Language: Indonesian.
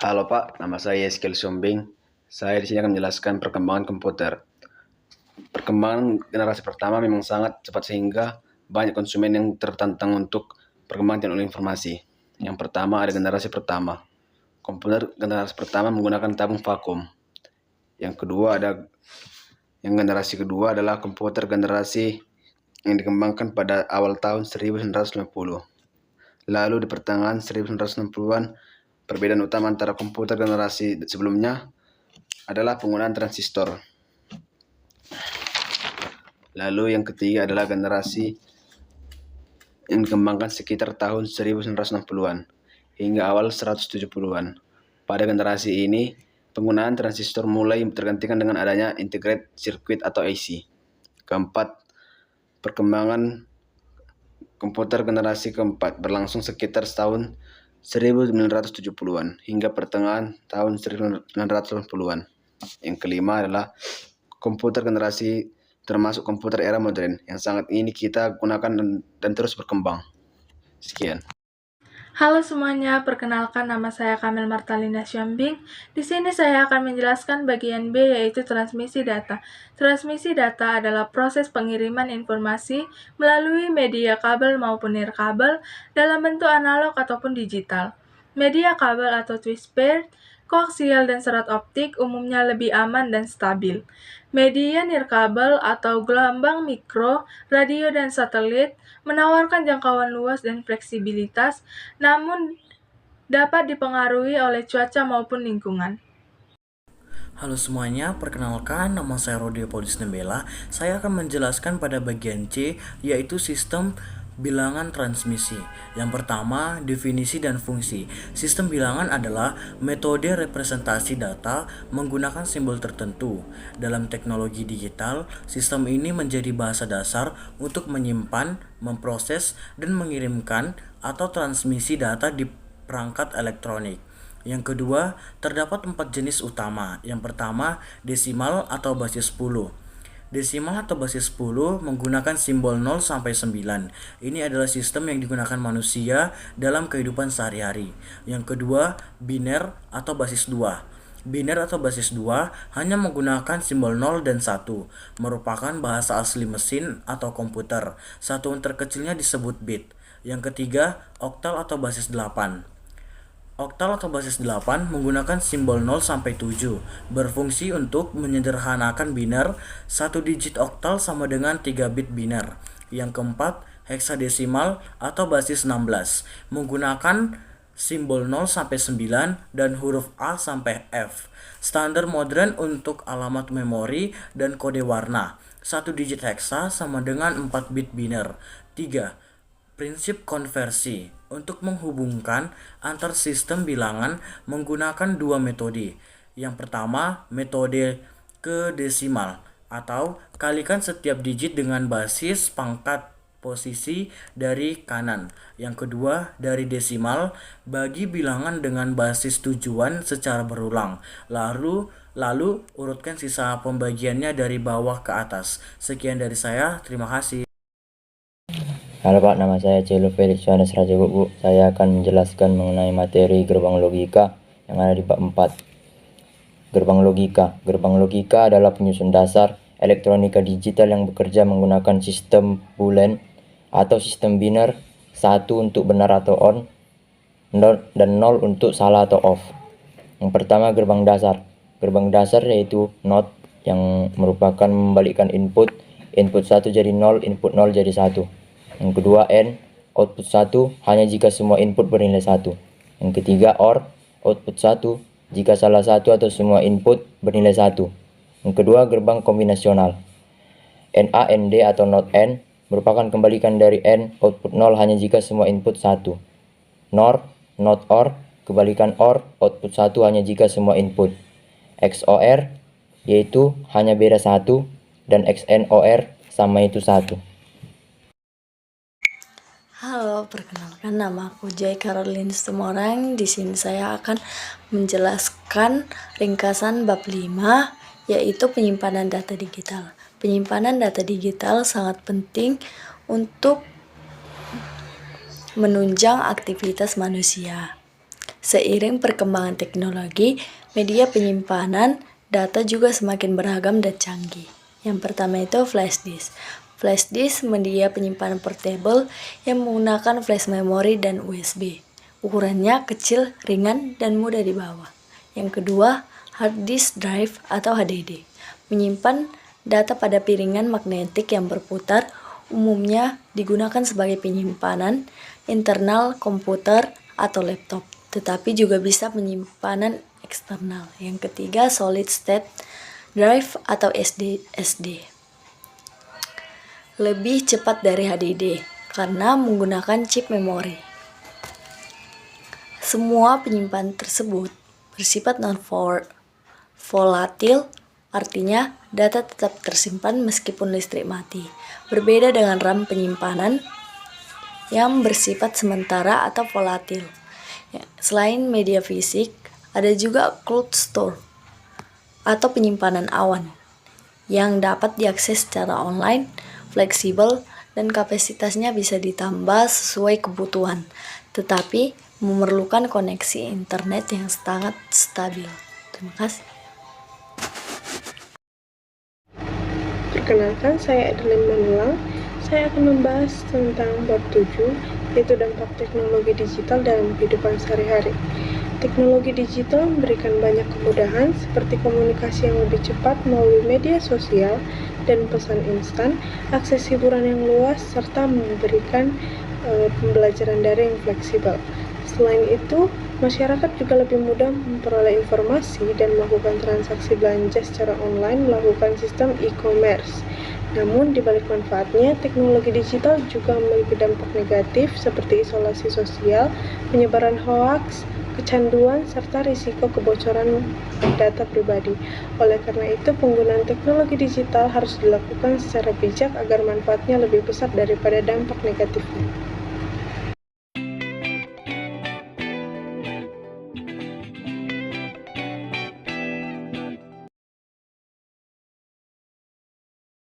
Halo Pak, nama saya Yeskel Sombing. Saya di sini akan menjelaskan perkembangan komputer. Perkembangan generasi pertama memang sangat cepat sehingga banyak konsumen yang tertantang untuk perkembangan teknologi informasi. Yang pertama ada generasi pertama. Komputer generasi pertama menggunakan tabung vakum. Yang generasi kedua adalah komputer generasi yang dikembangkan pada awal tahun 1950. Lalu di pertengahan 1960-an, perbedaan utama antara komputer generasi sebelumnya adalah penggunaan transistor. Lalu yang ketiga adalah generasi yang dikembangkan sekitar tahun 1960-an hingga awal 170-an. Pada generasi ini, penggunaan transistor mulai tergantikan dengan adanya integrated circuit atau IC. Keempat, perkembangan komputer generasi keempat berlangsung sekitar tahun 1970-an hingga pertengahan tahun 1980-an. Yang kelima adalah komputer generasi termasuk komputer era modern yang sangat ini kita gunakan dan terus berkembang. Sekian. Halo semuanya, perkenalkan nama saya Kamil Martalina Syambing. Di sini saya akan menjelaskan bagian B yaitu transmisi data. Transmisi data adalah proses pengiriman informasi melalui media kabel maupun nirkabel dalam bentuk analog ataupun digital. Media kabel atau twist-pair, koaksial dan serat optik umumnya lebih aman dan stabil. Media nirkabel atau gelombang mikro, radio dan satelit menawarkan jangkauan luas dan fleksibilitas, namun dapat dipengaruhi oleh cuaca maupun lingkungan. Halo semuanya, perkenalkan nama saya Rodio Polis Nembela. Saya akan menjelaskan pada bagian C, yaitu sistem bilangan transmisi. Yang pertama, definisi dan fungsi. Sistem bilangan adalah metode representasi data menggunakan simbol tertentu. Dalam teknologi digital, sistem ini menjadi bahasa dasar untuk menyimpan, memproses, dan mengirimkan atau transmisi data di perangkat elektronik. Yang kedua, terdapat 4 jenis utama. Yang pertama, desimal atau basis 10. Desimal atau basis 10 menggunakan simbol 0 sampai 9. Ini adalah sistem yang digunakan manusia dalam kehidupan sehari-hari. Yang kedua, biner atau basis 2. Biner atau basis 2 hanya menggunakan simbol 0 dan 1, merupakan bahasa asli mesin atau komputer. Satuan terkecilnya disebut bit. Yang ketiga, oktal atau basis 8. Oktal atau basis 8 menggunakan simbol 0 sampai 7, berfungsi untuk menyederhanakan biner. 1 digit oktal sama dengan 3 bit biner. Yang keempat, heksadesimal atau basis 16, menggunakan simbol 0 sampai 9 dan huruf A sampai F. Standar modern untuk alamat memori dan kode warna. 1 digit heksa sama dengan 4 bit biner. 3. Prinsip konversi untuk menghubungkan antar sistem bilangan menggunakan 2 metode. Yang pertama, metode kedesimal atau kalikan setiap digit dengan basis pangkat posisi dari kanan. Yang kedua, dari desimal, bagi bilangan dengan basis tujuan secara berulang. Lalu urutkan sisa pembagiannya dari bawah ke atas. Sekian dari saya, terima kasih. Halo Pak, nama saya Celo Felix Yohanes Raja Bu. Saya akan menjelaskan mengenai materi gerbang logika yang ada di bab 4. Gerbang logika. Gerbang logika adalah penyusun dasar elektronika digital yang bekerja menggunakan sistem boolean atau sistem biner, 1 untuk benar atau on, dan 0 untuk salah atau off. Yang pertama, gerbang dasar. Gerbang dasar yaitu NOT yang merupakan membalikkan input 1 jadi 0, input 0 jadi 1. Yang kedua, AND, output 1 hanya jika semua input bernilai 1. Yang ketiga, OR, output 1 jika salah satu atau semua input bernilai 1. Yang kedua, gerbang kombinasional. NA, ND atau NOT AND merupakan kebalikan dari AND, output 0 hanya jika semua input 1. NOR, NOT OR, kebalikan OR, output 1 hanya jika semua input. XOR, yaitu hanya beda 1, dan XNOR sama itu 1. Halo, perkenalkan nama aku Jai Caroline Stumorang. Di sini saya akan menjelaskan ringkasan bab 5 yaitu penyimpanan data digital. Penyimpanan data digital sangat penting untuk menunjang aktivitas manusia. Seiring perkembangan teknologi, media penyimpanan data juga semakin beragam dan canggih. Yang pertama itu flash disk. Flash disk media penyimpanan portable yang menggunakan flash memory dan USB. Ukurannya kecil, ringan, dan mudah dibawa. Yang kedua, hard disk drive atau HDD. Menyimpan data pada piringan magnetik yang berputar, umumnya digunakan sebagai penyimpanan internal komputer atau laptop, tetapi juga bisa penyimpanan eksternal. Yang ketiga, solid state drive atau SSD. Lebih cepat dari HDD karena menggunakan chip memori. Semua penyimpanan tersebut bersifat non-volatil, artinya data tetap tersimpan meskipun listrik mati. Berbeda dengan RAM penyimpanan yang bersifat sementara atau volatil. Selain media fisik, ada juga cloud store atau penyimpanan awan yang dapat diakses secara online, fleksibel, dan kapasitasnya bisa ditambah sesuai kebutuhan, tetapi memerlukan koneksi internet yang sangat stabil. Terima kasih. Perkenalkan, saya Adeline Manulang. Saya akan membahas tentang bab 7, yaitu dampak teknologi digital dalam kehidupan sehari-hari. Teknologi digital memberikan banyak kemudahan seperti komunikasi yang lebih cepat melalui media sosial dan pesan instan, akses hiburan yang luas, serta memberikan pembelajaran daring yang fleksibel. Selain itu, masyarakat juga lebih mudah memperoleh informasi dan melakukan transaksi belanja secara online melakukan sistem e-commerce. Namun, di balik manfaatnya, teknologi digital juga memiliki dampak negatif seperti isolasi sosial, penyebaran hoaks, kecanduan, serta risiko kebocoran data pribadi. Oleh karena itu, penggunaan teknologi digital harus dilakukan secara bijak agar manfaatnya lebih besar daripada dampak negatifnya.